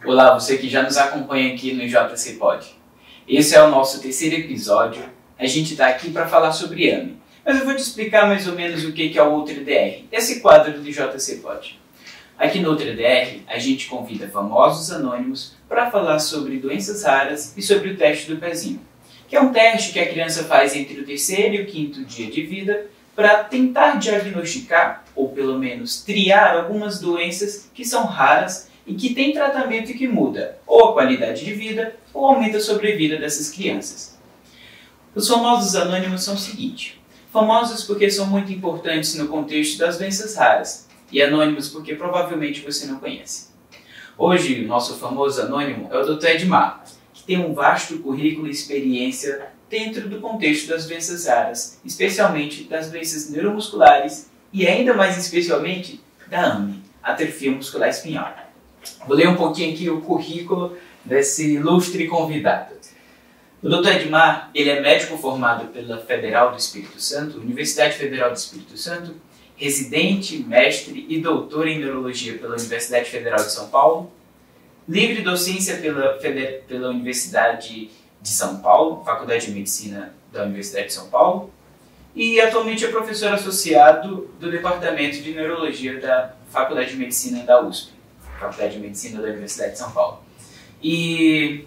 Olá, você que já nos acompanha aqui no JC Pod. Esse é o nosso terceiro episódio. A gente está aqui para falar sobre AME. Mas eu vou te explicar mais ou menos o que é o UltraDR, esse quadro do JC Pod. Aqui no UltraDR, a gente convida famosos anônimos para falar sobre doenças raras e sobre o teste do pezinho, que é um teste que a criança faz entre o terceiro e o quinto dia de vida para tentar diagnosticar, ou pelo menos triar, algumas doenças que são raras e que têm tratamento e que muda ou a qualidade de vida ou aumenta a sobrevida dessas crianças. Os famosos anônimos são o seguinte: famosos porque são muito importantes no contexto das doenças raras, e anônimos porque provavelmente você não conhece. Hoje, o nosso famoso anônimo é o Dr. Edmar, que tem um vasto currículo e experiência dentro do contexto das doenças raras, especialmente das doenças neuromusculares e ainda mais especialmente da AME, atrofia muscular espinhal. Vou ler um pouquinho aqui o currículo desse ilustre convidado. O Dr. Edmar, ele é médico formado pela Federal do Espírito Santo, Universidade Federal do Espírito Santo, residente, mestre e doutor em neurologia pela Universidade Federal de São Paulo, livre docência pela Universidade de São Paulo, Faculdade de Medicina da Universidade de São Paulo, e atualmente é professor associado do Departamento de Neurologia da Faculdade de Medicina da USP, Faculdade de Medicina da Universidade de São Paulo. E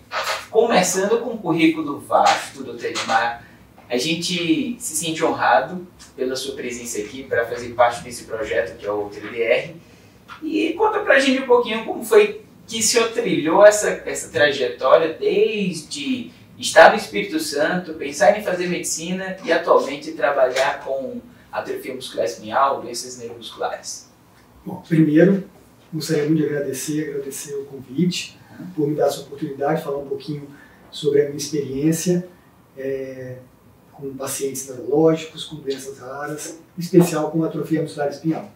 começando com um currículo vasto do Dr. Edmar, a gente se sente honrado pela sua presença aqui para fazer parte desse projeto que é o UltraDR. E conta pra gente um pouquinho como foi que o senhor trilhou essa trajetória desde estar no Espírito Santo, pensar em fazer medicina e atualmente trabalhar com atrofia muscular espinhal, doenças neuromusculares. Bom, primeiro, gostaria muito de agradecer o convite, por me dar essa oportunidade de falar um pouquinho sobre a minha experiência com pacientes neurológicos, com doenças raras, em especial com atrofia muscular espinhal.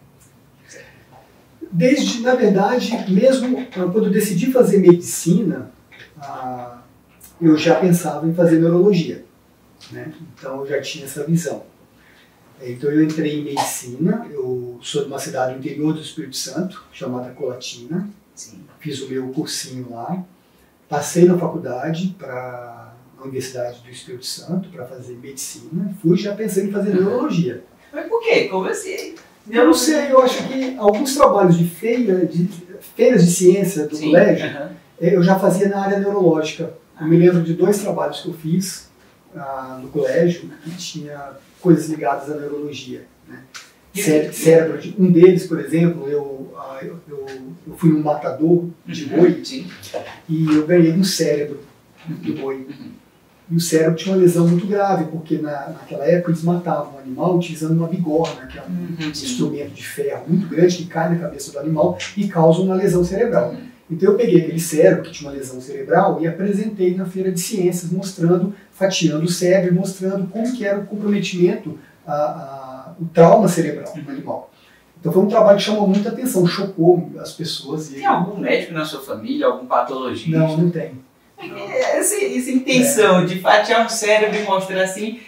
Na verdade, mesmo quando eu decidi fazer medicina, eu já pensava em fazer neurologia, né? Então eu já tinha essa visão. Então eu entrei em medicina, eu sou de uma cidade do interior do Espírito Santo, chamada Colatina. Sim. Fiz o meu cursinho lá, passei na faculdade para a Universidade do Espírito Santo para fazer medicina, fui já pensando em fazer neurologia. Mas por quê? Como assim? Eu não sei, eu acho que alguns trabalhos de feiras de ciência do colégio, eu já fazia na área neurológica. Eu me lembro de 2 trabalhos que eu fiz no colégio que tinha coisas ligadas à neurologia, né? Cérebro, um deles, por exemplo, eu fui um matador de boi e eu ganhei um cérebro do boi. E o cérebro tinha uma lesão muito grave, porque naquela época eles matavam o animal utilizando uma bigorna, que é um instrumento de ferro muito grande que cai na cabeça do animal e causa uma lesão cerebral. Então eu peguei aquele cérebro que tinha uma lesão cerebral e apresentei na feira de ciências, fatiando o cérebro, mostrando como que era o comprometimento, o trauma cerebral do animal. Então foi um trabalho que chamou muita atenção, chocou as pessoas. Tem algum médico na sua família, algum patologista? Não tem. Essa intenção de fatiar um cérebro e mostrar assim,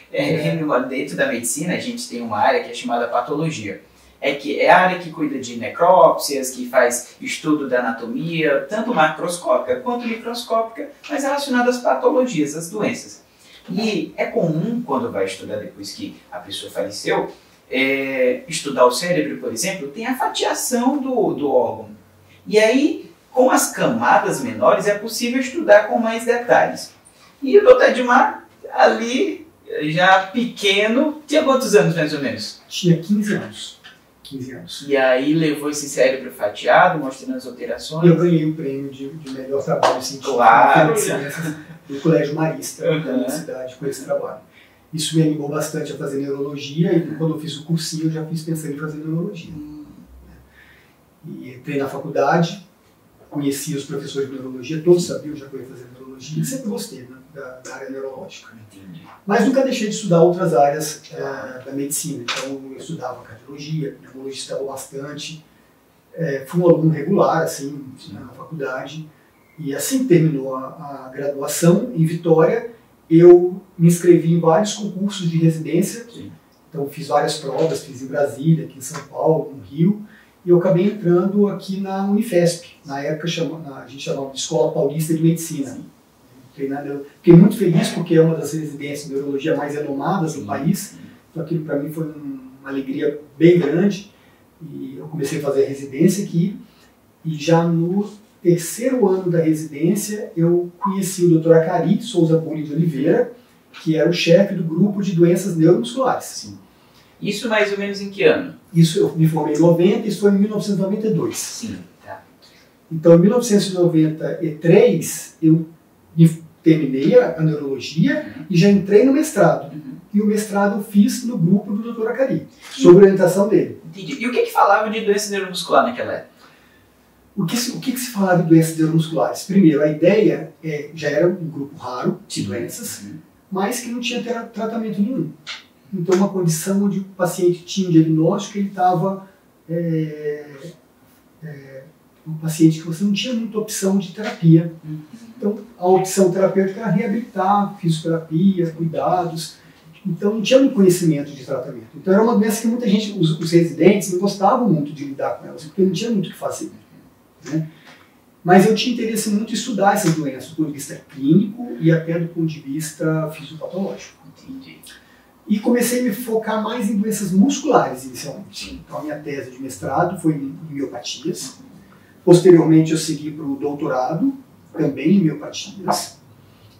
dentro da medicina a gente tem uma área que é chamada patologia. É a área que cuida de necrópsias, que faz estudo da anatomia, tanto macroscópica quanto microscópica, mas relacionada às patologias, às doenças. E é comum, quando vai estudar depois que a pessoa faleceu, estudar o cérebro, por exemplo, tem a fatiação do órgão. E aí, com as camadas menores, é possível estudar com mais detalhes. E o Dr. Edmar, ali, já pequeno, tinha quantos anos mais ou menos? Tinha 15 anos. 15 anos. E aí levou esse cérebro fatiado, mostrando as alterações? Eu ganhei o prêmio de melhor trabalho científico do Colégio Marista da universidade com esse trabalho. Isso me animou bastante a fazer neurologia e quando eu fiz o cursinho eu já fiz pensando em fazer neurologia. E entrei na faculdade, conheci os professores de neurologia, todos sabiam já que eu ia fazer neurologia e sempre gostei da área neurológica. Entendi. Mas nunca deixei de estudar outras áreas da medicina. Então eu estudava cardiologia, pneumologia estava bastante. Fui um aluno regular assim, na faculdade. E assim que terminou a graduação em Vitória, eu me inscrevi em vários concursos de residência. Sim. Então fiz várias provas, fiz em Brasília, aqui em São Paulo, no Rio. e eu acabei entrando aqui na Unifesp. Na época a gente chamava de Escola Paulista de Medicina. Fiquei muito feliz porque é uma das residências de neurologia mais renomadas do país. Então aquilo para mim foi uma alegria bem grande. E eu comecei a fazer a residência aqui. E já no terceiro ano da residência eu conheci o Dr. Acari Souza Buri de Oliveira, que era o chefe do grupo de doenças neuromusculares. Sim. Isso mais ou menos em que ano? Isso eu me formei em 90, isso foi em 1992. Sim, tá. Então, em 1993, eu terminei a neurologia e já entrei no mestrado. E o mestrado eu fiz no grupo do Dr. Acari, sob orientação dele. Entendi. E o que falava de doença neuromuscular naquela época? O que se falava de doenças neuromusculares? Primeiro, a ideia já era um grupo raro de doenças, mas que não tinha tratamento nenhum. Então, uma condição onde o paciente tinha um diagnóstico, ele estava um paciente que você não tinha muita opção de terapia. Então, a opção terapêutica era reabilitar, fisioterapia, cuidados. Então, não tinha muito conhecimento de tratamento. Então, era uma doença que muita gente, os residentes, não gostavam muito de lidar com elas, porque não tinha muito o que fazer. Né? Mas eu tinha interesse muito em estudar essas doenças do ponto de vista clínico e até do ponto de vista fisiopatológico. Entendi. E comecei a me focar mais em doenças musculares inicialmente. Então, a minha tese de mestrado foi em miopatias. Posteriormente, eu segui para o doutorado, também em miopatias,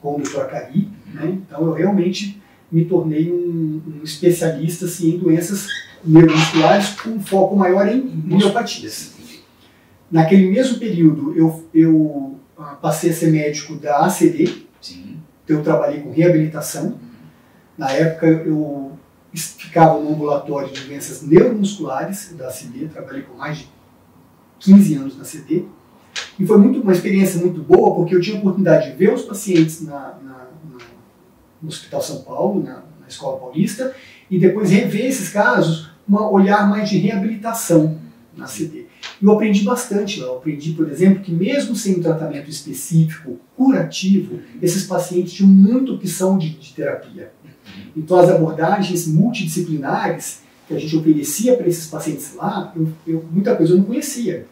com o Dr. Acari. Né? Então, eu realmente me tornei um especialista assim, em doenças neuromusculares com um foco maior em miopatias. Naquele mesmo período, eu passei a ser médico da ACD. Sim. Eu trabalhei com reabilitação. Na época, eu ficava no ambulatório de doenças neuromusculares da ACD, trabalhei por mais de 15 anos na ACD. E foi uma experiência muito boa, porque eu tinha a oportunidade de ver os pacientes no Hospital São Paulo, na Escola Paulista, e depois rever esses casos, um olhar mais de reabilitação na ACD. Eu aprendi bastante lá. Eu aprendi, por exemplo, que mesmo sem um tratamento específico, curativo, esses pacientes tinham muita opção de terapia. Então, as abordagens multidisciplinares que a gente oferecia para esses pacientes lá, muita coisa eu não conhecia.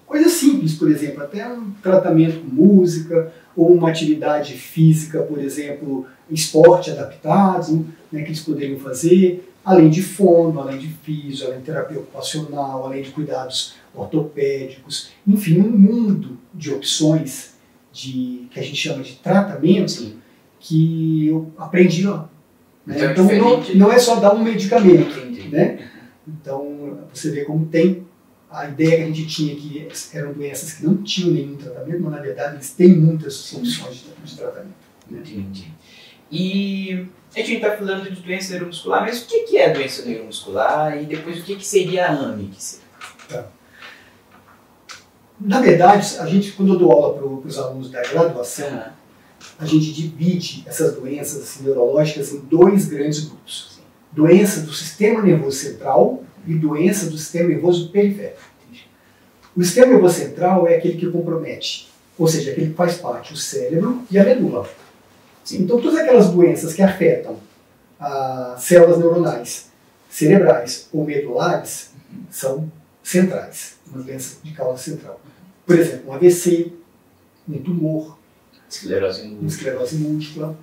Coisas simples, por exemplo, até um tratamento com música, ou uma atividade física, por exemplo, esporte adaptado, né, que eles poderiam fazer, além de fono, além de físio, além de terapia ocupacional, além de cuidados ortopédicos, enfim, um mundo de opções que a gente chama de tratamento, que eu aprendi lá. Né? Então não é só dar um medicamento. Né? Então você vê como tem a ideia que a gente tinha que eram doenças que não tinham nenhum tratamento, mas na verdade eles têm muitas opções de tratamento. Né? Entendi. E a gente está falando de doença neuromuscular, mas o que é doença neuromuscular e depois o que seria a AMI? Tá. Na verdade, quando eu dou aula para os alunos da graduação, a gente divide essas doenças assim, neurológicas em dois grandes grupos. Doença do sistema nervoso central e doença do sistema nervoso periférico. O sistema nervoso central é aquele que compromete, ou seja, aquele que faz parte do cérebro e a medula. Então, todas aquelas doenças que afetam as células neuronais cerebrais ou medulares são centrais, uma doença de causa central. Por exemplo, um AVC, um tumor, esclerose múltipla.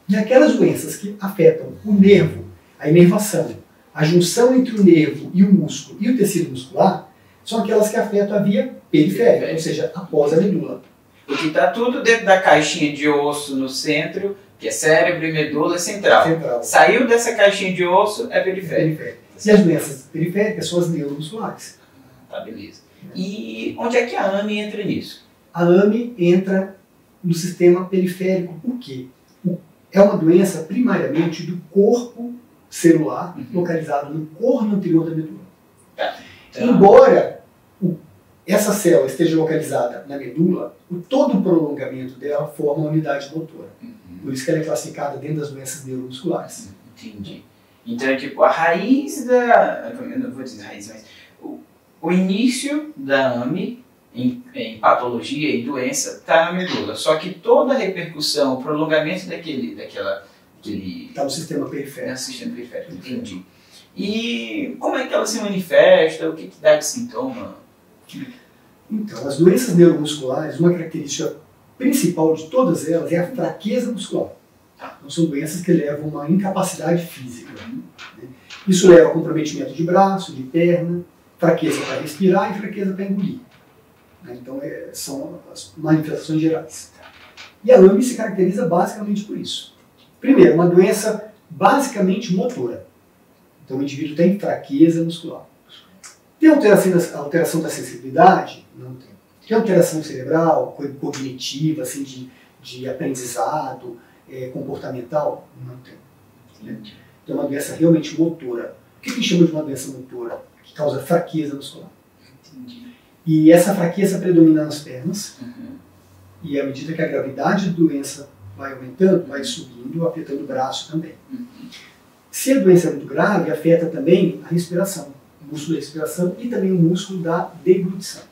E aquelas doenças que afetam o nervo, a inervação, a junção entre o nervo e o músculo e o tecido muscular, são aquelas que afetam a via periférica, ou seja, após a medula. Porque está tudo dentro da caixinha de osso no centro, que é cérebro e medula central. Saiu dessa caixinha de osso, é periférico. E as doenças periféricas são as neuromusculares. Tá, beleza. E onde é que a AMI entra nisso? A AMI entra no sistema periférico. Por quê? É uma doença primariamente do corpo celular, localizado no corno anterior da medula. Tá. Então, embora essa célula esteja localizada na medula, todo o prolongamento dela forma uma unidade motora. Por isso que ela é classificada dentro das doenças neuromusculares. Entendi. Então é tipo a raiz da... Eu não vou dizer raiz, mas o início da AMI em patologia e doença está na medula. Só que toda a repercussão, o prolongamento daquele está no sistema periférico. Entendi. E como é que ela se manifesta? O que dá de sintoma? Então, as doenças neuromusculares, uma característica principal de todas elas é a fraqueza muscular. Então, são doenças que levam a uma incapacidade física. Né? Isso leva a comprometimento de braço, de perna, fraqueza para respirar e fraqueza para engolir. Né? Então, são as manifestações gerais. E a AME se caracteriza basicamente por isso. Primeiro, uma doença basicamente motora. Então, o indivíduo tem fraqueza muscular. Tem alteração da sensibilidade? Não tem. Tem alteração cerebral, cognitiva, assim, de aprendizado, comportamental? Não tem. Então, é uma doença realmente motora. O que a gente chama de uma doença motora? Que causa fraqueza muscular. Entendi. E essa fraqueza predomina nas pernas. E à medida que a gravidade da doença vai aumentando, vai subindo, afetando o braço também. Se a doença é muito grave, afeta também a respiração, o músculo da respiração e também o músculo da deglutição.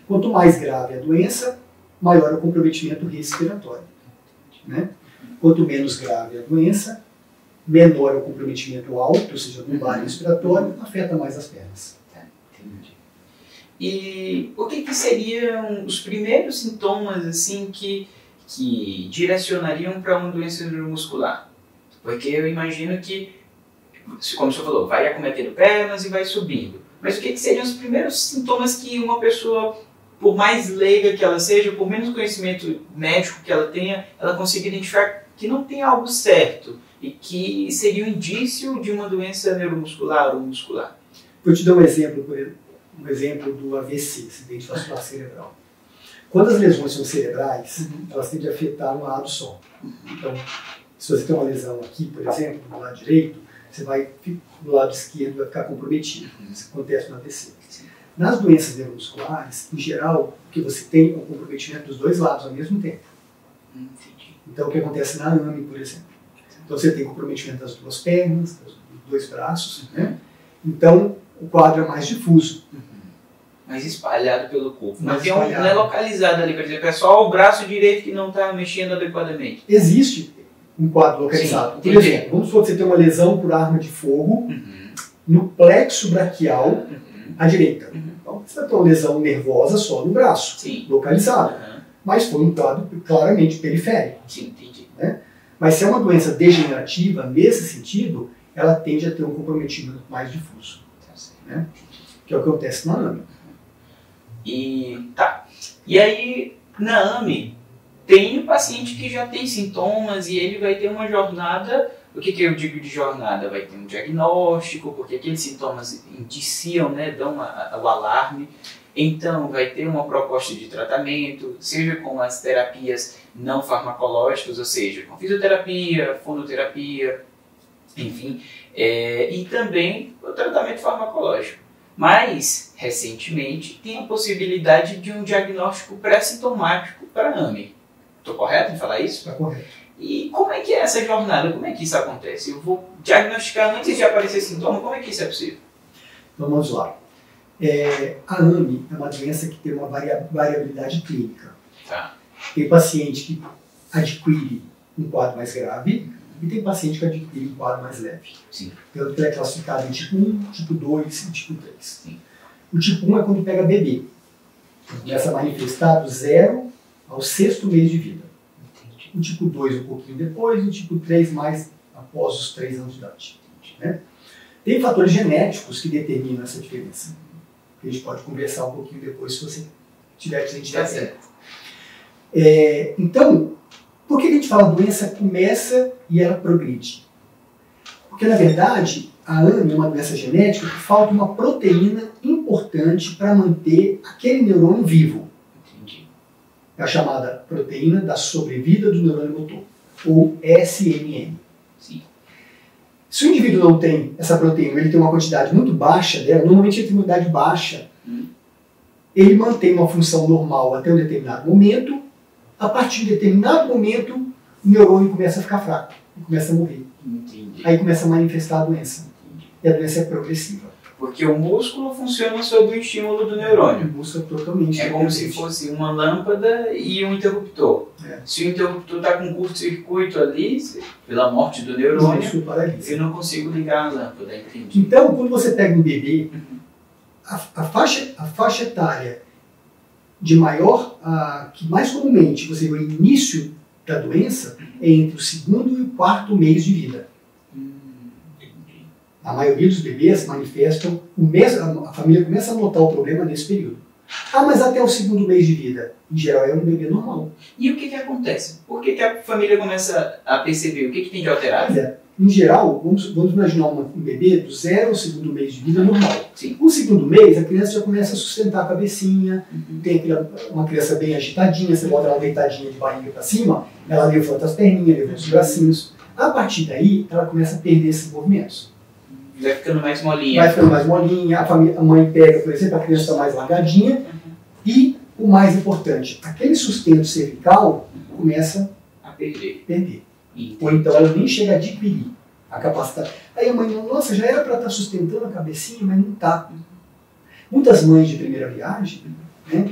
Quanto mais grave a doença, maior o comprometimento respiratório. Né? Quanto menos grave a doença, menor o comprometimento alto, ou seja, lumbar e respiratório, afeta mais as pernas. Entendi. E o que seriam os primeiros sintomas assim que direcionariam para uma doença neuromuscular? Porque eu imagino que, como o senhor falou, vai acometendo pernas e vai subindo. Mas o que seriam os primeiros sintomas que uma pessoa, por mais leiga que ela seja, por menos conhecimento médico que ela tenha, ela consiga identificar que não tem algo certo e que seria um indício de uma doença neuromuscular ou muscular? Vou te dar um exemplo do AVC, acidente vascular cerebral. Quando as lesões são cerebrais, elas tendem a afetar um lado só. Então, se você tem uma lesão aqui, por exemplo, no lado direito, você vai, do lado esquerdo vai ficar comprometido. Isso acontece no AVC. Nas doenças neuromusculares, em geral, o que você tem é um comprometimento dos dois lados ao mesmo tempo. Então, o que acontece na AME, por exemplo? Então, você tem comprometimento das duas pernas, dos dois braços, né? Então, o quadro é mais difuso. Mais espalhado pelo corpo. Não é localizado ali, por exemplo, é só o braço direito que não está mexendo adequadamente. Existe um quadro localizado. Sim, por exemplo, vamos supor que você tem uma lesão por arma de fogo no plexo braquial à direita. Então, você vai ter uma lesão nervosa só no braço, localizado. Mas foi um quadro claramente periférico. Sim, entendi. Né? Mas se é uma doença degenerativa, nesse sentido, ela tende a ter um comprometimento mais difuso. Né? Que é o que acontece na AME. E aí, na AME, tem um paciente que já tem sintomas e ele vai ter uma jornada. O que eu digo de jornada? Vai ter um diagnóstico, porque aqueles sintomas indiciam, né, dão o alarme. Então, vai ter uma proposta de tratamento, seja com as terapias não farmacológicas, ou seja, com fisioterapia, fonoterapia, enfim, e também o tratamento farmacológico. Mas, recentemente, tem a possibilidade de um diagnóstico pré-sintomático para a AME. Estou correto em falar isso? Está correto. E como é que é essa jornada? Como é que isso acontece? Eu vou diagnosticar antes de aparecer sintoma? Como é que isso é possível? Então, vamos lá. A AME é uma doença que tem uma variabilidade clínica. Tem paciente que adquire um quadro mais grave e tem paciente que adquire um quadro mais leve. Então, ele é classificado em tipo 1, tipo 2 e tipo 3. O tipo 1 é quando pega bebê. Começa a manifestar do 0 ao 6º mês de vida. O tipo 2 um pouquinho depois e o tipo 3 mais após os 3 anos de idade. Né? Tem fatores genéticos que determinam essa diferença. A gente pode conversar um pouquinho depois se você tiver tempo. Então, por que a gente fala doença começa e ela progride? Porque, na verdade, a AME é uma doença genética que falta uma proteína importante para manter aquele neurônio vivo. É a chamada proteína da sobrevida do neurônio motor, ou SNN. Se o indivíduo não tem essa proteína, ele tem uma quantidade muito baixa dela, normalmente ele tem uma quantidade baixa, ele mantém uma função normal até um determinado momento, a partir de um determinado momento, o neurônio começa a ficar fraco, começa a morrer. Aí começa a manifestar a doença. E a doença é progressiva. Porque o músculo funciona sob o estímulo do neurônio. O músculo é totalmente É como se fosse uma lâmpada e um interruptor. Se o interruptor está com curto-circuito ali, pela morte do neurônio, eu não consigo ligar a lâmpada, entendi. Então, quando você pega um bebê, a faixa etária de que mais comumente você vê o início da doença é entre o 2º e o 4º mês de vida. A maioria dos bebês manifestam, a família começa a notar o problema nesse período. Mas até o 2º mês de vida, em geral, é um bebê normal. E o que acontece? Por que a família começa a perceber? O que tem de alterado? Em geral, vamos imaginar um bebê do 0 ao 2º mês de vida normal. Sim. O 2º mês, a criança já começa a sustentar a cabecinha, tem uma criança bem agitadinha, você bota ela deitadinha de barriga para cima, ela levanta as perninhas, levanta os bracinhos. A partir daí, ela começa a perder esses movimentos. Vai ficando mais molinha. Vai ficando mais molinha, a mãe pega, por exemplo, a criança está mais largadinha, e o mais importante, aquele sustento cervical começa a perder. Ou então ela nem chega a adquirir a capacidade. Aí a mãe, nossa, já era para estar sustentando a cabecinha, mas não está. Muitas mães de primeira viagem, né,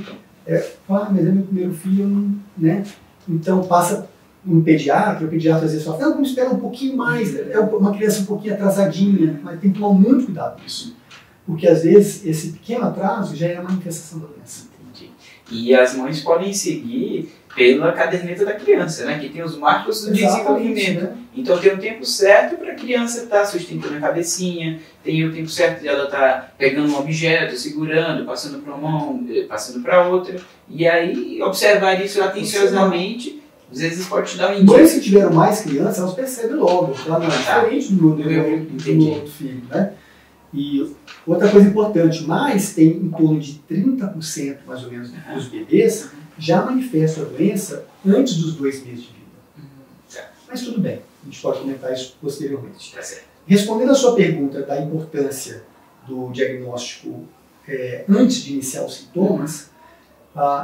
mas é meu primeiro filho, né? Então passa um pediatra, o pediatra às vezes fala, não, vamos esperar um pouquinho mais, é uma criança um pouquinho atrasadinha, mas tem que tomar muito cuidado com isso. Porque às vezes esse pequeno atraso já é a manifestação da doença. Entendi. E as mães podem seguir pela caderneta da criança, né? Que tem os marcos do desenvolvimento. Né? Então tem o tempo certo para a criança estar sustentando a cabecinha, tem o tempo certo de ela estar pegando um objeto, segurando, passando para uma mão, passando para outra. E aí observar isso atenciosamente, às vezes pode te dar um indício. Mães que tiveram mais crianças, elas percebem logo, tá? Não, diferente do outro filho, né? E outra coisa importante, mas tem em torno de 30% mais ou menos dos bebês já manifestam a doença antes dos 2 meses de vida. Mas tudo bem, a gente pode comentar isso posteriormente. Respondendo a sua pergunta da importância do diagnóstico antes de iniciar os sintomas,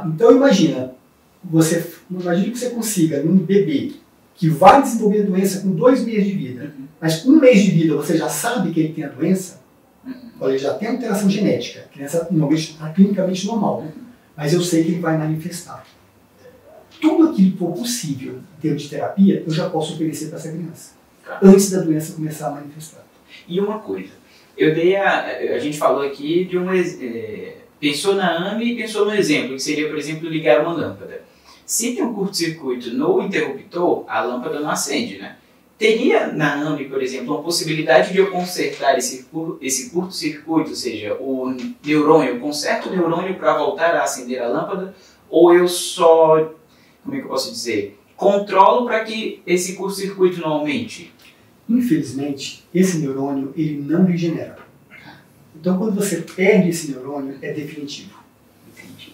então imagina que você consiga num bebê que vai desenvolver a doença com 2 meses de vida, mas com 1 mês de vida você já sabe que ele tem a doença, ele já tem alteração genética, a criança normalmente está clinicamente normal, mas eu sei que ele vai manifestar. Tudo aquilo que for possível em termos de terapia, eu já posso oferecer para essa criança, antes da doença começar a manifestar. E uma coisa, a gente falou aqui de pensou na AME e pensou no exemplo, que seria, por exemplo, ligar uma lâmpada. Se tem um curto-circuito no interruptor, a lâmpada não acende, né? Teria na AME, por exemplo, uma possibilidade de eu consertar esse curto-circuito, ou seja, o neurônio, eu conserto o neurônio para voltar a acender a lâmpada, ou eu só, como é que eu posso dizer, controlo para que esse curto-circuito não aumente? Infelizmente, esse neurônio ele não regenera. Então, quando você perde esse neurônio, é definitivo. Entendi.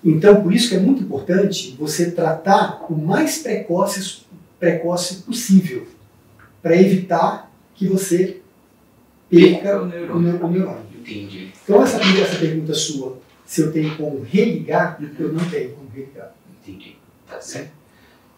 Então, por isso que é muito importante você tratar o mais precoce possível, para evitar que você perca o neurônio. Entendi. Então, essa pergunta sua, se eu tenho como religar, eu não tenho como religar. Entendi. Tá certo.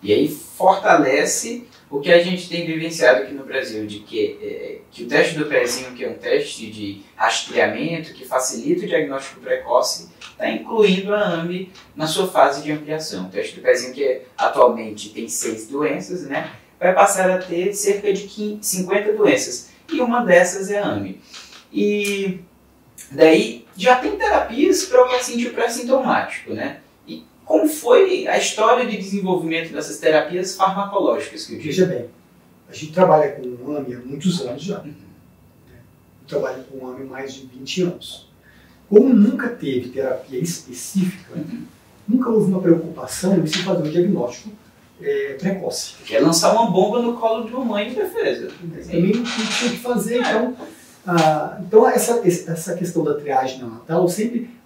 E aí fortalece o que a gente tem vivenciado aqui no Brasil, de que o teste do pezinho, que é um teste de rastreamento, que facilita o diagnóstico precoce, está incluindo a AME na sua fase de ampliação. O teste do pezinho, que atualmente tem 6 doenças, né, vai passar a ter cerca de 50 doenças. E uma dessas é a AME. E daí já tem terapias para o paciente pré-sintomático, né? Como foi a história de desenvolvimento dessas terapias farmacológicas que eu digo? Veja bem, a gente trabalha com AME há muitos anos já. Eu trabalho com AME há mais de 20 anos. Como nunca teve terapia específica, nunca houve uma preocupação em se fazer um diagnóstico precoce. Que é lançar uma bomba no colo de uma mãe de defesa. Também não tinha que fazer, então essa questão da triagem neonatal sempre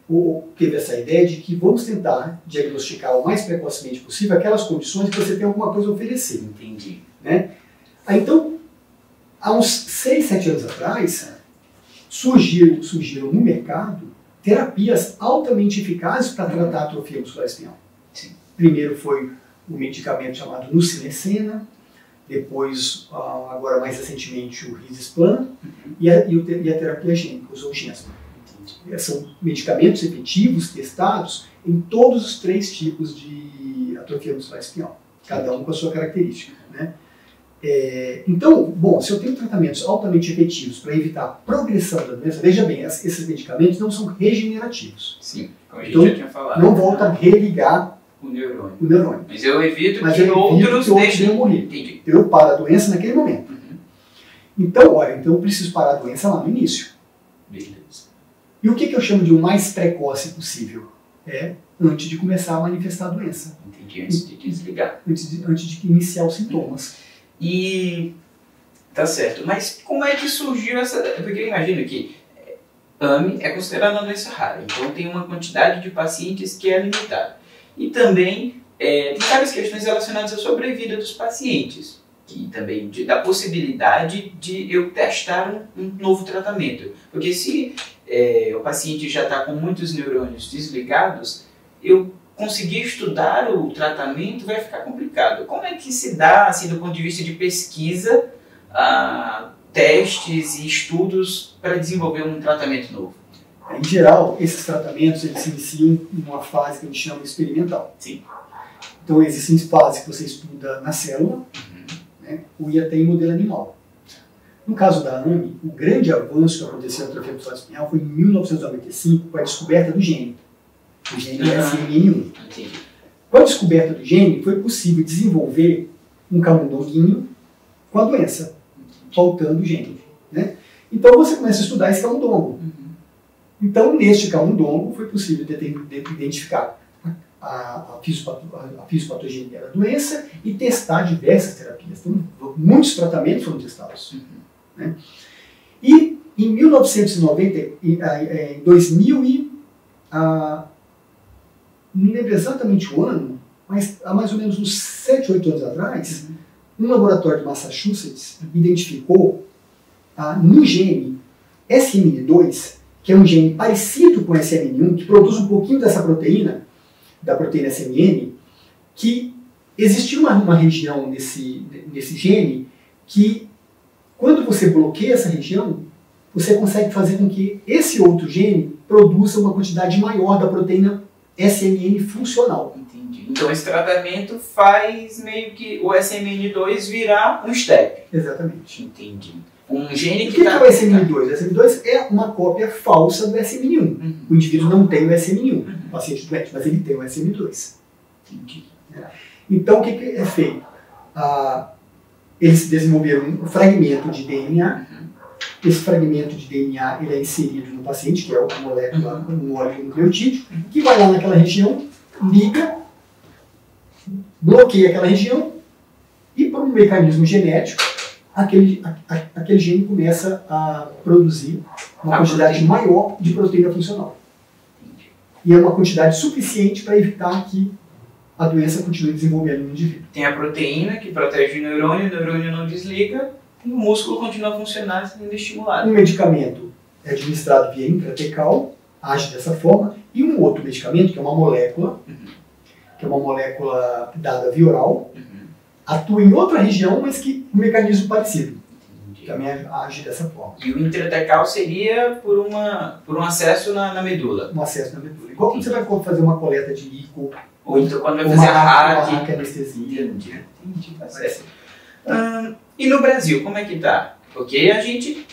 teve essa ideia de que vamos tentar diagnosticar o mais precocemente possível aquelas condições que você tem alguma coisa a oferecer. Entendi. Né? Então, há uns 6, 7 anos atrás, surgiram no mercado terapias altamente eficazes para tratar a atrofia muscular espinhal. Sim. Primeiro foi o medicamento chamado nusinercena, depois, agora mais recentemente, o Rissplan, e a terapia gênica, o Zolgensma. São medicamentos efetivos testados em todos os 3 tipos de atrofia muscular espinhal, cada um com a sua característica, né? Então, bom, se eu tenho tratamentos altamente efetivos para evitar a progressão da doença, veja bem, esses medicamentos não são regenerativos. Sim, como a gente já tinha falado. Não volta a religar o neurônio. Mas eu evito que outros deixem morrer. Entendi. Eu paro a doença naquele momento. Então, olha, eu preciso parar a doença lá no início. Beleza. E o que eu chamo de o mais precoce possível? Antes de começar a manifestar a doença. Entendi, antes de desligar. Antes de iniciar os sintomas. E tá certo, mas como é que surgiu essa... Porque eu imagino que AME é considerada uma doença rara, então tem uma quantidade de pacientes que é limitada. E também tem várias questões relacionadas à sobrevida dos pacientes, e também da possibilidade de eu testar um novo tratamento. Porque se o paciente já está com muitos neurônios desligados, eu conseguir estudar o tratamento vai ficar complicado. Como é que se dá, assim, do ponto de vista de pesquisa, testes e estudos para desenvolver um tratamento novo? Em geral, esses tratamentos eles se iniciam em uma fase que a gente chama de experimental. Sim. Então existem fases que você estuda na célula, né, ou até em modelo animal. No caso da AME, o grande avanço que aconteceu na atrofia muscular espinhal foi em 1995 com a descoberta do gene. O gene SMN1. Com a descoberta do gene, foi possível desenvolver um camundonguinho com a doença, faltando o gene, né? Então você começa a estudar esse camundongo. Então, neste camundongo, foi possível identificar a fisiopatogenia da doença e testar diversas terapias. Então, muitos tratamentos foram testados. Né? E em 1990, em 2000 não lembro exatamente o ano, mas há mais ou menos uns 7, 8 anos atrás, um laboratório de Massachusetts identificou no gene SMN2, que é um gene parecido com o SMN1, que produz um pouquinho dessa proteína, da proteína SMN, que existia uma região nesse gene que, quando você bloqueia essa região, você consegue fazer com que esse outro gene produza uma quantidade maior da proteína SMN funcional. Entendi. Então esse tratamento faz meio que o SMN2 virar um step. Exatamente. Entendi. Um gene que... O que é o SMN2? O SMN2 é uma cópia falsa do SMN1. O indivíduo não tem o SMN1, o paciente doente, mas ele tem o SMN2. Entendi. Então o que é feito? Eles desenvolveram um fragmento de DNA. Esse fragmento de DNA ele é inserido no paciente, que é uma molécula, um oligonucleotídeo, que vai lá naquela região, liga, bloqueia aquela região e, por um mecanismo genético, aquele gene começa a produzir uma quantidade maior de proteína funcional. E é uma quantidade suficiente para evitar que a doença continue desenvolvendo no indivíduo. Tem a proteína que protege o neurônio não desliga, e o músculo continua a funcionar sendo estimulado. Um medicamento é administrado via intratecal, age dessa forma, e um outro medicamento, que é uma molécula, dada via oral, atua em outra região, mas que um mecanismo parecido. Entendi. Também age dessa forma. E o intratecal seria por um acesso na medula? Um acesso na medula. Igual quando você vai fazer uma coleta de líquido, ou então quando vai fazer a anestesia. Entendi, tá certo. E no Brasil, como é que tá? Porque a gente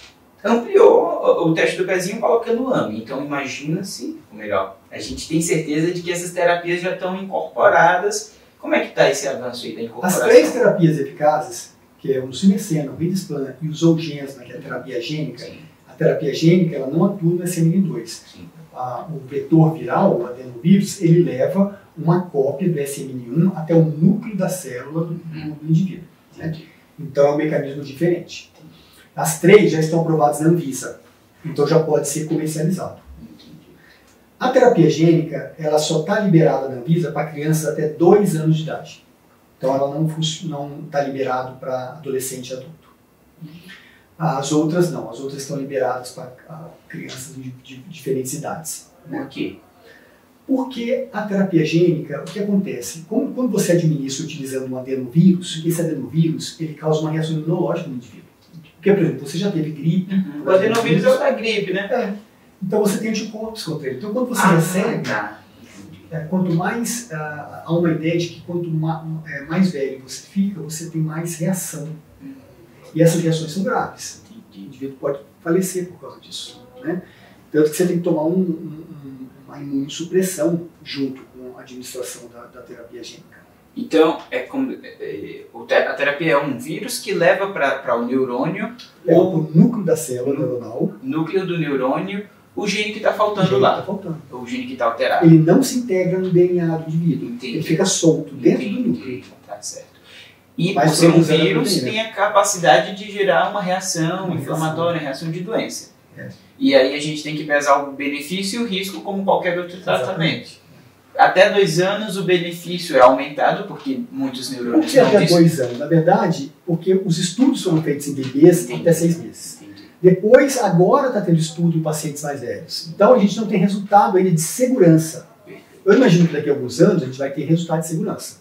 ampliou o teste do pezinho colocando AME. Então imagina-se, ou melhor, a gente tem certeza de que essas terapias já estão incorporadas. Como é que está esse avanço aí da incorporação? As 3 terapias eficazes, que é o Nusinersen, o Ridsplan e o Zolgensma, que é a terapia gênica, a terapia gênica ela não atua no SMN2. O vetor viral, o adenovírus, ele leva uma cópia do SMN1 até o núcleo da célula do indivíduo. Né? Então é um mecanismo diferente. As 3 já estão aprovadas na Anvisa, então já pode ser comercializado. A terapia gênica, ela só está liberada na Anvisa para crianças até 2 anos de idade. Então ela não está liberada para adolescente e adulto. As outras não, as outras estão liberadas para crianças de diferentes idades. Por quê? Porque a terapia gênica, o que acontece? Quando você administra utilizando um adenovírus, esse adenovírus ele causa uma reação imunológica no indivíduo. Porque, por exemplo, você já teve gripe. O adenovírus é o da gripe, né? Então você tem anticorpos contra ele. Então quando você recebe, quanto mais há uma ideia de que quanto mais velho você fica, você tem mais reação. E essas reações são graves. O indivíduo pode falecer por causa disso, né? Tanto que você tem que tomar uma imunossupressão junto com a administração da terapia gênica. Então, a terapia é um vírus que leva para o neurônio, o núcleo da célula neuronal, núcleo do neurônio, o gene que está faltando lá. O gene que está alterado. Ele não se integra no DNA do indivíduo. Entendi. Ele fica solto dentro do núcleo. Tá certo. E por ser um vírus, tem a capacidade de gerar uma reação inflamatória, reação de doença. E aí a gente tem que pesar o benefício e o risco como qualquer outro tratamento. Até 2 anos o benefício é aumentado, porque muitos neurônios... Por que até 2 anos? Na verdade, porque os estudos foram feitos em bebês até 6 meses. Depois, agora está tendo estudo em pacientes mais velhos. Então a gente não tem resultado ainda de segurança. Eu imagino que daqui a alguns anos a gente vai ter resultado de segurança.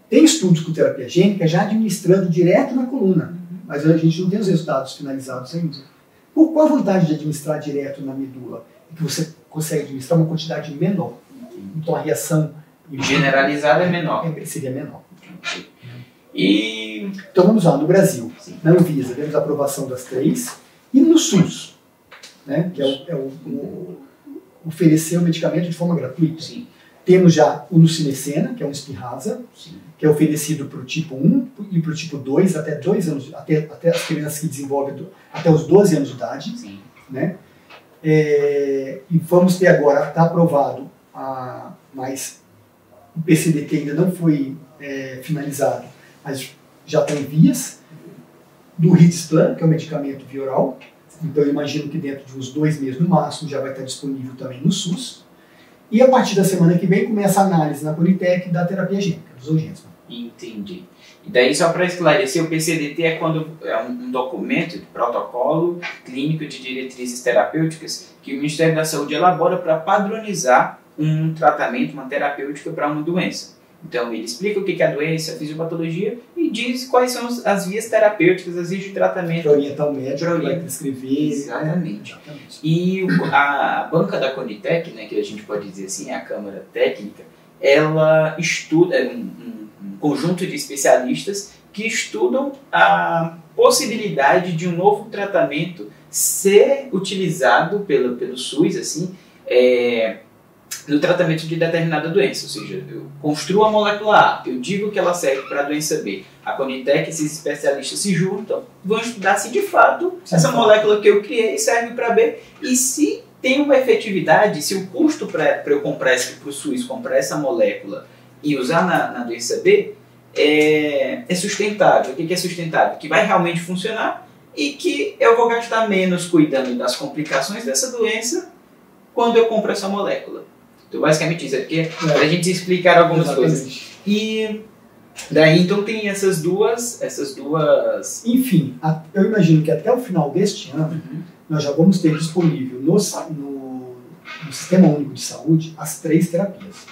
Tem estudos com terapia gênica já administrando direto na coluna, mas a gente não tem os resultados finalizados ainda. Por qual a vantagem de administrar direto na medula? É que você consegue administrar uma quantidade menor. Então a reação generalizada é menor. Seria menor. Então vamos lá, no Brasil, na Anvisa, temos a aprovação das 3, e no SUS, né, que oferecer o medicamento de forma gratuita. Sim. Temos já o Nusinersen, que é um Spinraza, que é oferecido para o tipo 1 e para o tipo 2 até 2 anos, até as crianças que desenvolvem até os 12 anos de idade. Sim. Né? E vamos ter agora, está aprovado, mas o PCDT ainda não foi finalizado, mas já está em vias, do Risdiplam, que é um medicamento via oral. Então eu imagino que dentro de uns 2 meses no máximo já vai estar disponível também no SUS. E a partir da semana que vem começa a análise na Politec da terapia gênica, dos Zolgensma. Entendi. E daí, só para esclarecer, o PCDT é quando é um documento de protocolo clínico de diretrizes terapêuticas que o Ministério da Saúde elabora para padronizar um tratamento, uma terapêutica para uma doença. Então, ele explica o que é a doença, a fisiopatologia e diz quais são as vias terapêuticas, as vias de tratamento. Para orientar o médico, que vai prescrever. Exatamente. E a banca da Conitec, né, que a gente pode dizer assim, a Câmara Técnica, ela estuda um conjunto de especialistas que estudam a possibilidade de um novo tratamento ser utilizado pelo SUS, assim, no tratamento de determinada doença, ou seja, eu construo a molécula A, eu digo que ela serve para a doença B. A Conitec, esses especialistas se juntam, vão estudar se de fato essa molécula que eu criei serve para B e se tem uma efetividade, se o custo para eu comprar para o SUS comprar essa molécula e usar na doença B é sustentável. O que é sustentável? Que vai realmente funcionar e que eu vou gastar menos cuidando das complicações dessa doença quando eu compro essa molécula. Então, basicamente isso, porque para a gente explicar algumas coisas. E daí, então, tem essas duas... Enfim, eu imagino que até o final deste ano, nós já vamos ter disponível no Sistema Único de Saúde as 3 terapias.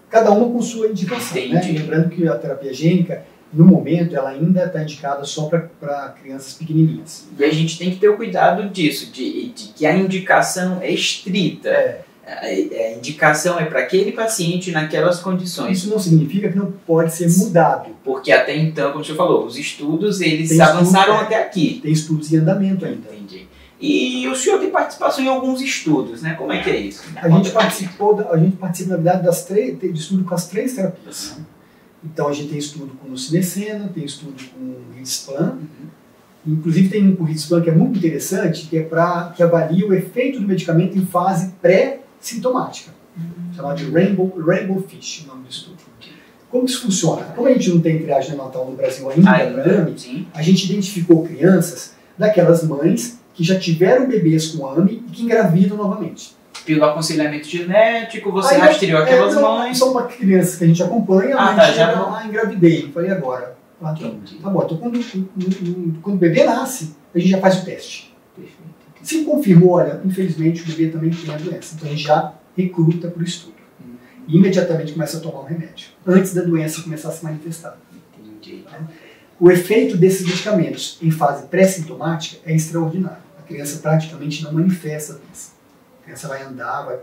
Cada uma com sua indicação. Né? Lembrando que a terapia gênica, no momento, ela ainda está indicada só para crianças pequenininhas. E a gente tem que ter o cuidado disso, de que a indicação é estrita. A indicação é para aquele paciente naquelas condições. Isso não significa que não pode ser mudado. Porque até então, como você falou, os estudos eles avançaram até aqui. Tem estudos em andamento ainda. Entendi. E o senhor tem participação em alguns estudos, né? Como é que é isso? A gente participa, na verdade, de estudo com as 3 terapias. Então a gente tem estudo com Nusinersen, tem estudo com Risdiplam. Inclusive tem um com Risdiplam que é muito interessante, que que avalia o efeito do medicamento em fase pré-sintomática. Chamado de Rainbow Fish, o nome do estudo. Como isso funciona? Como a gente não tem triagem neonatal no Brasil ainda, para AME, a gente identificou crianças daquelas mães que já tiveram bebês com AME e que engravidam novamente. Pelo aconselhamento genético, você rastreou aquelas mães? São uma criança que a gente acompanha, engravidei. Falei agora. Tá bom, então quando o bebê nasce, a gente já faz o teste. Se confirmou, olha, infelizmente o bebê também tem a doença. Então a gente já recruta para o estudo. E imediatamente começa a tomar o remédio, antes da doença começar a se manifestar. O efeito desses medicamentos em fase pré-sintomática é extraordinário. A criança praticamente não manifesta doença. A criança vai andar, vai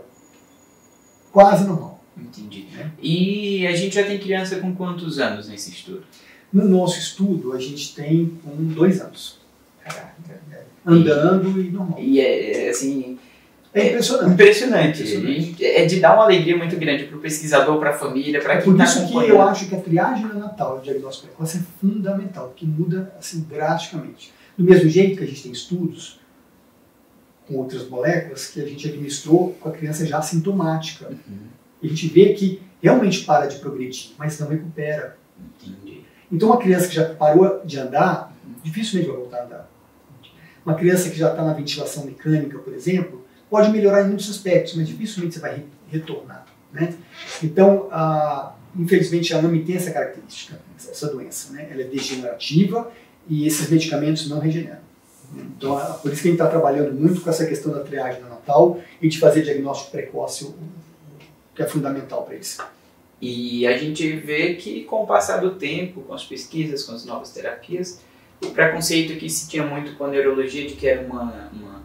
quase normal. Entendi. E a gente já tem criança com quantos anos nesse estudo? No nosso estudo, a gente tem com 2 anos. Andando e normal. E assim... É impressionante. Impressionante. É de dar uma alegria muito grande para o pesquisador, para a família, para quem está acompanhando. Por isso que eu acho que a triagem neonatal, o diagnóstico precoce, é fundamental, porque muda assim, drasticamente. Do mesmo jeito que a gente tem estudos com outras moléculas que a gente administrou com a criança já assintomática. E a gente vê que realmente para de progredir, mas não recupera. Entendi. Então uma criança que já parou de andar, dificilmente vai voltar a andar. Uma criança que já está na ventilação mecânica, por exemplo, pode melhorar em muitos aspectos, mas dificilmente você vai retornar. Né? Então, infelizmente, a AMI tem essa característica, essa doença. Né? Ela é degenerativa e esses medicamentos não regeneram. Então, por isso que a gente está trabalhando muito com essa questão da triagem neonatal e de fazer diagnóstico precoce, que é fundamental para isso. E a gente vê que, com o passar do tempo, com as pesquisas, com as novas terapias, o preconceito que se tinha muito com a neurologia de que era uma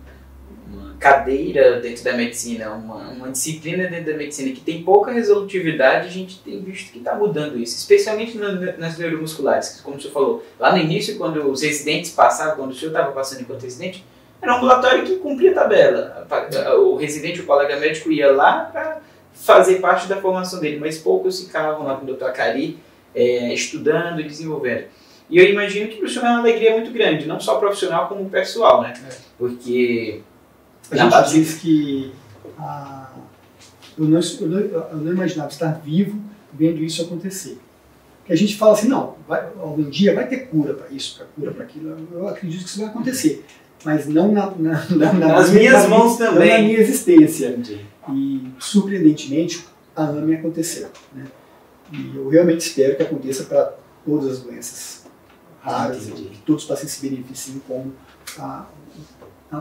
cadeira dentro da medicina, uma disciplina dentro da medicina que tem pouca resolutividade, a gente tem visto que está mudando isso, especialmente nas neuromusculares, como o senhor falou. Lá no início, quando os residentes passavam, quando o senhor estava passando enquanto residente, era um ambulatório que cumpria a tabela. O residente, o colega médico, ia lá para fazer parte da formação dele, mas poucos ficavam lá com o Dr. Akari estudando e desenvolvendo. E eu imagino que para o senhor é uma alegria muito grande, não só profissional como pessoal, né? Porque... A gente diz que eu não imaginava estar vivo vendo isso acontecer. Que a gente fala assim, não, algum dia vai ter cura para isso, cura para aquilo. Eu acredito que isso vai acontecer, mas não nas minhas mãos também. Não na minha existência. Entendi. E, surpreendentemente, a AMI aconteceu. Né? E eu realmente espero que aconteça para todas as doenças raras, que todos os pacientes se beneficiem como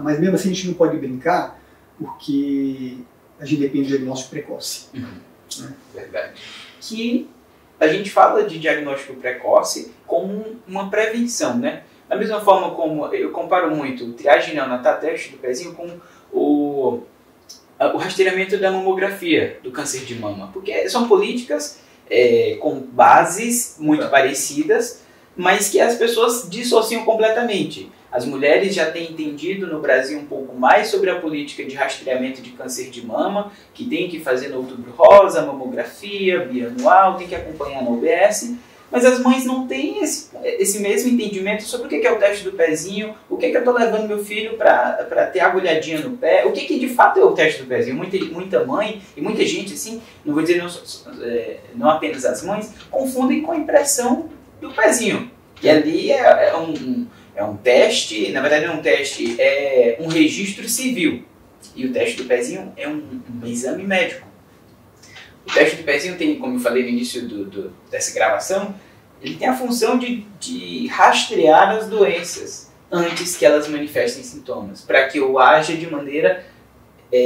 mas mesmo assim a gente não pode brincar, porque a gente depende do diagnóstico precoce. Né? Verdade. Que a gente fala de diagnóstico precoce como uma prevenção, né? Da mesma forma como eu comparo muito o triagem neonatal, teste do pezinho, com o rastreamento da mamografia do câncer de mama. Porque são políticas com bases muito parecidas, mas que as pessoas dissociam completamente. As mulheres já têm entendido no Brasil um pouco mais sobre a política de rastreamento de câncer de mama, que tem que fazer no Outubro Rosa, mamografia, bianual, tem que acompanhar na OBS, mas as mães não têm esse mesmo entendimento sobre o que é o teste do pezinho, o que eu estou levando meu filho para ter agulhadinha no pé, o que de fato é o teste do pezinho. Muita mãe e muita gente, assim, não vou dizer não apenas as mães, confundem com a impressão do pezinho, que ali é um teste, na verdade não é um teste, é um registro civil. E o teste do pezinho é um exame médico. O teste do pezinho tem, como eu falei no início dessa gravação, ele tem a função de rastrear as doenças antes que elas manifestem sintomas, para que eu haja de maneira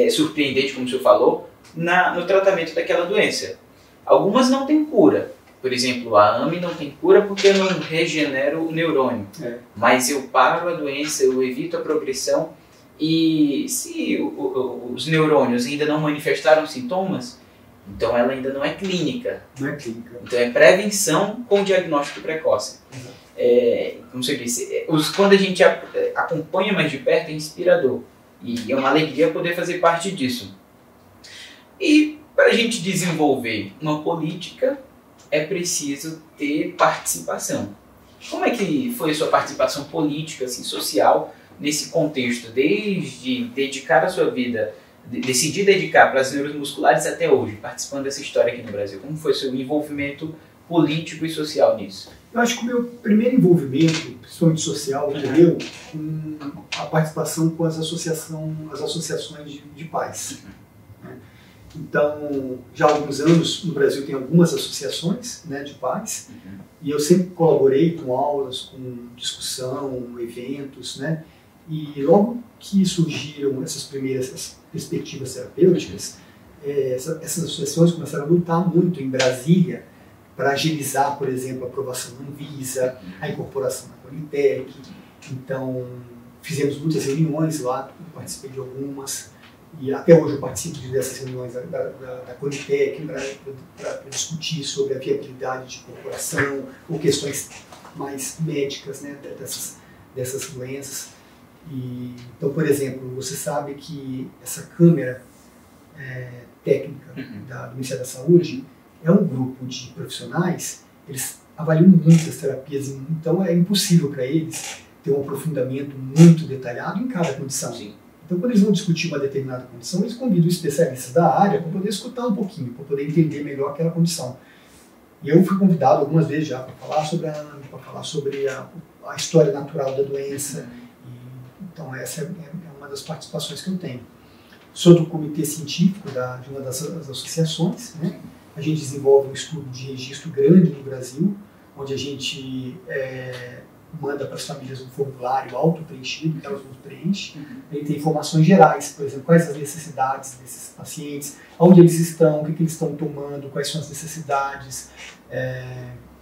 surpreendente, como o senhor falou, no tratamento daquela doença. Algumas não têm cura. Por exemplo, a AMI não tem cura porque eu não regenero o neurônio. Mas eu paro a doença, eu evito a progressão. E se os neurônios ainda não manifestaram sintomas, então ela ainda não é clínica. Não é clínica. Então é prevenção com diagnóstico precoce. Como você disse, quando a gente acompanha mais de perto é inspirador. E é uma alegria poder fazer parte disso. E para a gente desenvolver uma política, é preciso ter participação. Como é que foi a sua participação política, assim, social, nesse contexto, desde dedicar a sua vida, decidir dedicar para as neuromusculares até hoje, participando dessa história aqui no Brasil? Como foi o seu envolvimento político e social nisso? Eu acho que o meu primeiro envolvimento, principalmente social, ocorreu com a participação com as associações de pais. Então, já há alguns anos, no Brasil tem algumas associações, né, de pais, e eu sempre colaborei com aulas, com discussão, eventos, né, e logo que surgiram essas primeiras perspectivas terapêuticas, essas associações começaram a lutar muito em Brasília para agilizar, por exemplo, a aprovação da Anvisa, a incorporação da Conitec. Então, fizemos muitas reuniões lá, participei de algumas, e até hoje eu participo dessas reuniões da Conitec para discutir sobre a viabilidade de incorporação ou questões mais médicas, né, dessas doenças. Então, por exemplo, você sabe que essa câmara técnica do Ministério da Saúde é um grupo de profissionais, eles avaliam muitas terapias, então é impossível para eles ter um aprofundamento muito detalhado em cada condição. Sim. Então, quando eles vão discutir uma determinada condição, eles convidam especialistas da área para poder escutar um pouquinho, para poder entender melhor aquela condição. E eu fui convidado algumas vezes já para falar sobre para falar sobre a história natural da doença. Então, essa é uma das participações que eu tenho. Sou do comitê científico de uma das associações, né? A gente desenvolve um estudo de registro grande no Brasil, onde a gente manda para as famílias um formulário auto-preenchido, que elas nos preenchem. Aí tem informações gerais, por exemplo, quais as necessidades desses pacientes, onde eles estão, o que eles estão tomando, quais são as necessidades.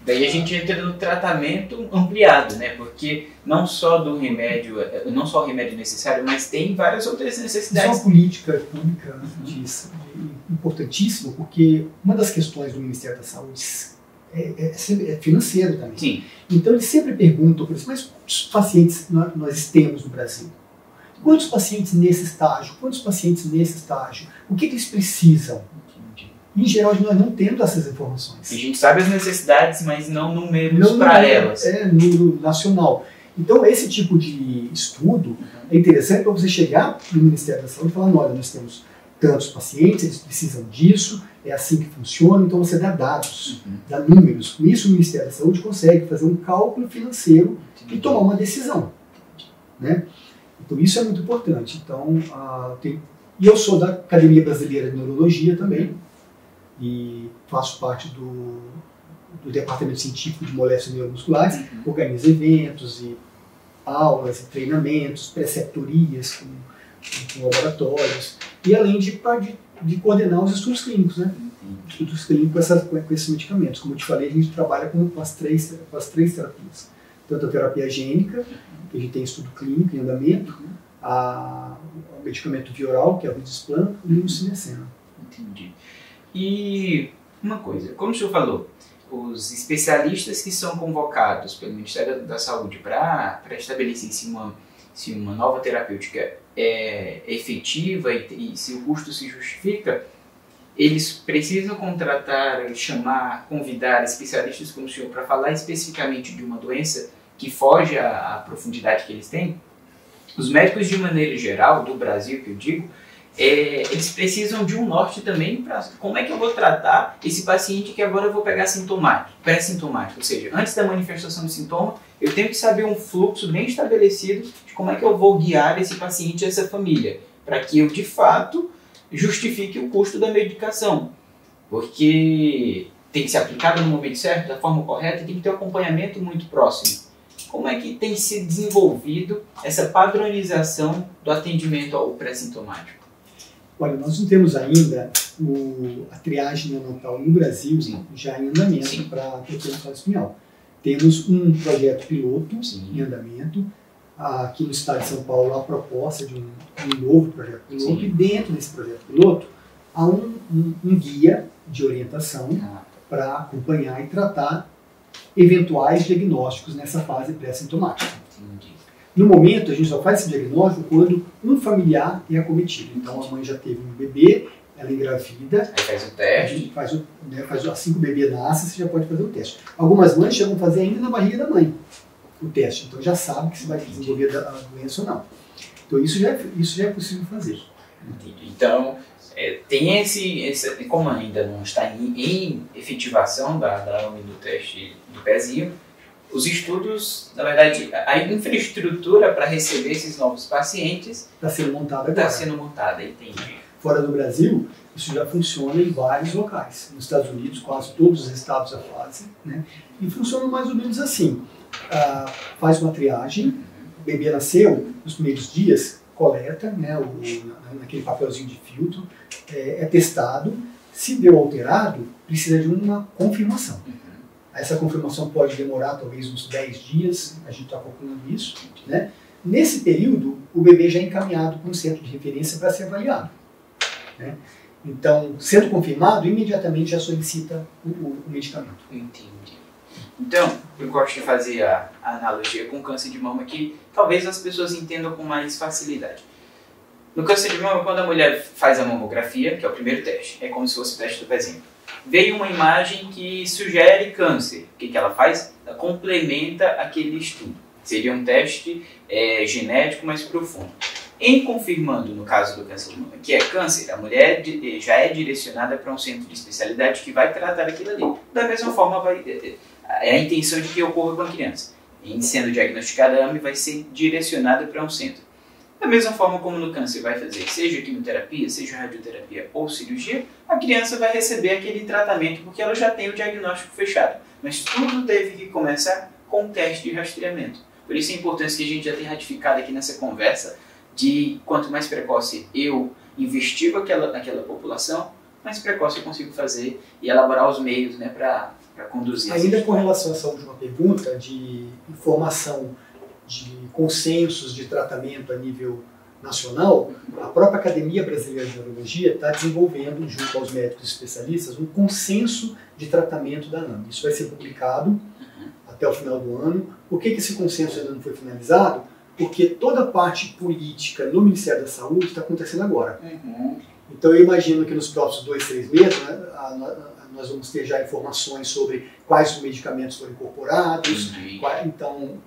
Daí a gente entra no tratamento ampliado, né? Porque não só do remédio, não só o remédio necessário, mas tem várias outras necessidades. Isso é uma política pública importantíssima, porque uma das questões do Ministério da Saúde é financeiro também. Sim. Então eles sempre perguntam, por exemplo, mas quantos pacientes nós temos no Brasil? Quantos pacientes nesse estágio? Quantos pacientes nesse estágio? O que eles precisam? Em geral, nós não temos essas informações. A gente sabe as necessidades, mas não números para elas. É número nacional. Então, esse tipo de estudo é interessante para você chegar no Ministério da Saúde e falar, olha, nós temos tantos pacientes, eles precisam disso, é assim que funciona, então você dá dados, dá números. Com isso, o Ministério da Saúde consegue fazer um cálculo financeiro e tomar uma decisão. Né? Então, isso é muito importante. Então, e eu sou da Academia Brasileira de Neurologia também, e faço parte do Departamento Científico de Moléstias Neuromusculares, organizo eventos e aulas e treinamentos, preceptorias com laboratórios, e além de coordenar os estudos clínicos, né? Estudos clínicos com esses medicamentos. Como eu te falei, a gente trabalha com as três terapias. Tanto a terapia gênica, que a gente tem estudo clínico em andamento, o medicamento via oral, que é o Vidisplan, e o Cinecena. Entendi. E uma coisa, como o senhor falou, os especialistas que são convocados pelo Ministério da Saúde para estabelecer se uma nova terapêutica é efetiva e se o custo se justifica, eles precisam contratar, convidar especialistas como o senhor para falar especificamente de uma doença que foge à profundidade que eles têm. Os médicos, de maneira geral, do Brasil, que eu digo, eles precisam de um norte também para como é que eu vou tratar esse paciente que agora eu vou pegar sintomático, pré-sintomático, ou seja, antes da manifestação do sintoma, eu tenho que saber um fluxo bem estabelecido de como é que eu vou guiar esse paciente e essa família, para que eu, de fato, justifique o custo da medicação, porque tem que ser aplicado no momento certo, da forma correta, e tem que ter um acompanhamento muito próximo. Como é que tem se desenvolvido essa padronização do atendimento ao pré-sintomático? Olha, nós não temos ainda a triagem neonatal no Brasil, já em andamento para tratamento espinhal. Temos um projeto piloto em andamento, aqui no estado de São Paulo, a proposta de um novo projeto piloto, e dentro desse projeto piloto há um guia de orientação para acompanhar e tratar eventuais diagnósticos nessa fase pré-sintomática. No momento, a gente só faz esse diagnóstico quando um familiar é acometido. Então, a mãe já teve um bebê, ela engravida. Aí faz o teste. A gente faz assim que o bebê nasce, você já pode fazer o teste. Algumas mães chegam a fazer ainda na barriga da mãe o teste. Então, já sabe que se vai desenvolver a doença ou não. Então, isso já é possível fazer. Entendi. Então, tem como ainda não está em efetivação da AME do teste do pezinho, os estudos, na verdade, a infraestrutura para receber esses novos pacientes está sendo montada agora. Está sendo montada, entendi. Fora do Brasil, isso já funciona em vários locais. Nos Estados Unidos, quase todos os estados já fazem, né? E funciona mais ou menos assim. Faz uma triagem, o bebê nasceu, nos primeiros dias, coleta, né, naquele papelzinho de filtro, é testado. Se deu alterado, precisa de uma confirmação. Essa confirmação pode demorar talvez uns 10 dias, a gente está calculando isso, né? Nesse período, o bebê já é encaminhado para um centro de referência para ser avaliado, né? Então, sendo confirmado, imediatamente já solicita o medicamento. Entendi. Então, eu gosto de fazer a analogia com câncer de mama que talvez as pessoas entendam com mais facilidade. No câncer de mama, quando a mulher faz a mamografia, que é o primeiro teste, é como se fosse o teste do pezinho, veio uma imagem que sugere câncer. O que ela faz? Ela complementa aquele estudo. Seria um teste genético mais profundo. Em confirmando, no caso do câncer de mama, que é câncer, a mulher já é direcionada para um centro de especialidade que vai tratar aquilo ali. Da mesma forma, é a intenção de que ocorra com a criança. Em sendo diagnosticada, a AME vai ser direcionada para um centro. Da mesma forma como no câncer vai fazer, seja quimioterapia, seja radioterapia ou cirurgia, a criança vai receber aquele tratamento porque ela já tem o diagnóstico fechado. Mas tudo teve que começar com um teste de rastreamento. Por isso a importância que a gente já tem ratificado aqui nessa conversa de quanto mais precoce eu investigo naquela população, mais precoce eu consigo fazer e elaborar os meios, né, para conduzir. Ainda com relação a essa última pergunta de informação de consensos de tratamento a nível nacional, a própria Academia Brasileira de Neurologia está desenvolvendo, junto aos médicos especialistas, um consenso de tratamento da ANAM. Isso vai ser publicado até o final do ano. Por que esse consenso ainda não foi finalizado? Porque toda a parte política no Ministério da Saúde está acontecendo agora. Então eu imagino que nos próximos 2, 3 meses, né, nós vamos ter já informações sobre quais os medicamentos foram incorporados,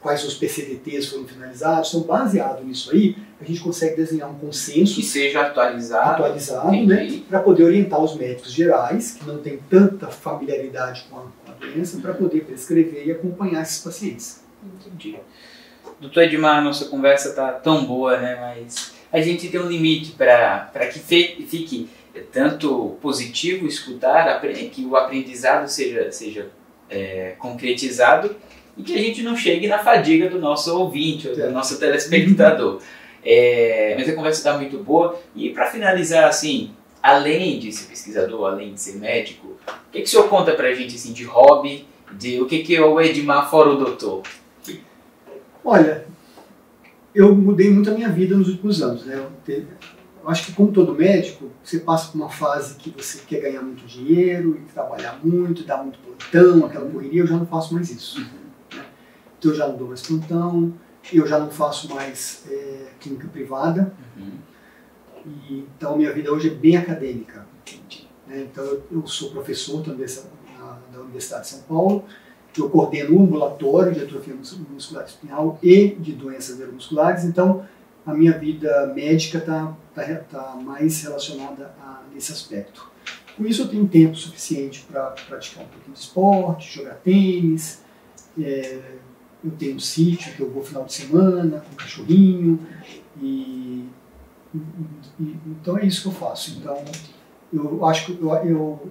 quais os PCDTs foram finalizados. Então, baseado nisso aí, a gente consegue desenhar um consenso que seja atualizado, né, para poder orientar os médicos gerais, que não têm tanta familiaridade com a doença, para poder prescrever e acompanhar esses pacientes. Entendi. Doutor Edmar, a nossa conversa está tão boa, né? Mas a gente tem um limite para que fique tanto positivo escutar, que o aprendizado seja concretizado e que a gente não chegue na fadiga do nosso ouvinte, ou do nosso telespectador. Mas a conversa está muito boa. E para finalizar, assim, além de ser pesquisador, além de ser médico, o que o senhor conta para a gente assim, de hobby, de o que é o Edmar fora o doutor? Olha, eu mudei muito a minha vida nos últimos anos, né? Eu acho que, como todo médico, você passa por uma fase que você quer ganhar muito dinheiro e trabalhar muito, dar muito plantão, aquela correria. Eu já não faço mais isso. Né? Então, eu já não dou mais plantão, eu já não faço mais clínica privada. Então, minha vida hoje é bem acadêmica. Né? Então, eu sou professor também da Universidade de São Paulo. Eu coordeno um ambulatório de atrofia muscular espinhal e de doenças neuromusculares. Então, a minha vida médica tá mais relacionada nesse aspecto. Com isso, eu tenho tempo suficiente para praticar um pouquinho de esporte, jogar tênis. Eu tenho um sítio que eu vou final de semana com um cachorrinho. Então, é isso que eu faço. Então, eu acho que eu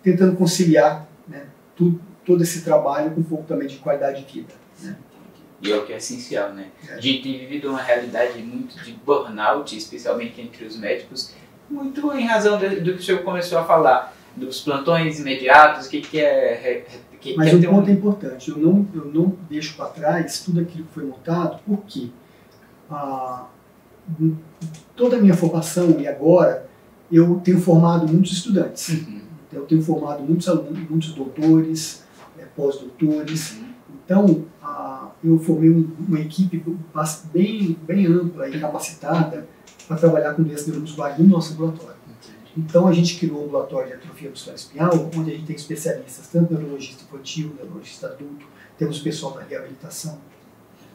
tentando conciliar, né, todo esse trabalho com um pouco também de qualidade de vida. Né? E é o que é essencial, né? A gente tem vivido uma realidade muito de burnout, especialmente entre os médicos, muito em razão do que o senhor começou a falar, dos plantões imediatos, Mas um ponto importante, eu não deixo para trás tudo aquilo que foi montado, porque toda a minha formação e agora eu tenho formado muitos estudantes. Eu tenho formado muitos alunos, muitos doutores, pós-doutores. Então, eu formei uma equipe bem ampla e capacitada para trabalhar com doenças neuromusculares no nosso laboratório. Então, a gente criou um ambulatório de atrofia muscular espinhal, onde a gente tem especialistas, tanto neurologista infantil, neurologista adulto, temos pessoal da reabilitação.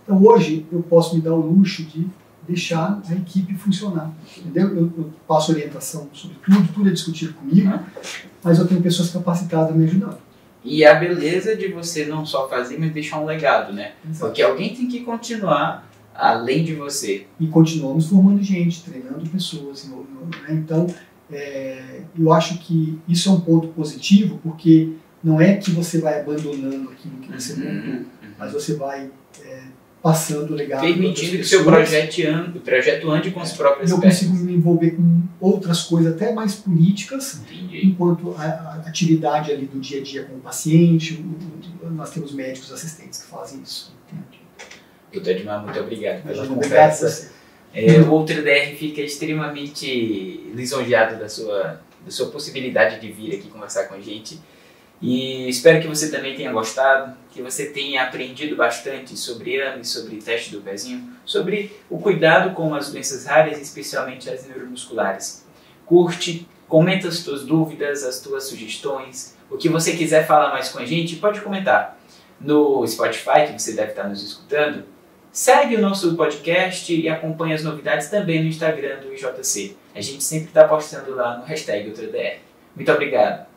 Então, hoje, eu posso me dar o luxo de deixar a equipe funcionar. Entendeu? Eu passo orientação sobre tudo é discutido comigo, mas eu tenho pessoas capacitadas me ajudando. E a beleza de você não só fazer, mas deixar um legado, né? Exato. Porque alguém tem que continuar além de você. E continuamos formando gente, treinando pessoas. Né? Então, eu acho que isso é um ponto positivo, porque não é que você vai abandonando aquilo que você montou, mas você vai passando o legado. Permitindo que o seu projeto ande com as próprias peças. Eu consigo me envolver com outras coisas, até mais políticas, enquanto a atividade ali do dia a dia com o paciente, nós temos médicos assistentes que fazem isso. Doutor Edmar, muito obrigado pela conversa. O Outro DR fica extremamente lisonjeado da sua possibilidade de vir aqui conversar com a gente. E espero que você também tenha gostado, que você tenha aprendido bastante sobre AME, sobre teste do pezinho, sobre o cuidado com as doenças raras, especialmente as neuromusculares. Curte, comenta as tuas dúvidas, as tuas sugestões, o que você quiser falar mais com a gente, pode comentar no Spotify, que você deve estar nos escutando. Segue o nosso podcast e acompanha as novidades também no Instagram do IJC. A gente sempre está postando lá no #OutraDR. Muito obrigado.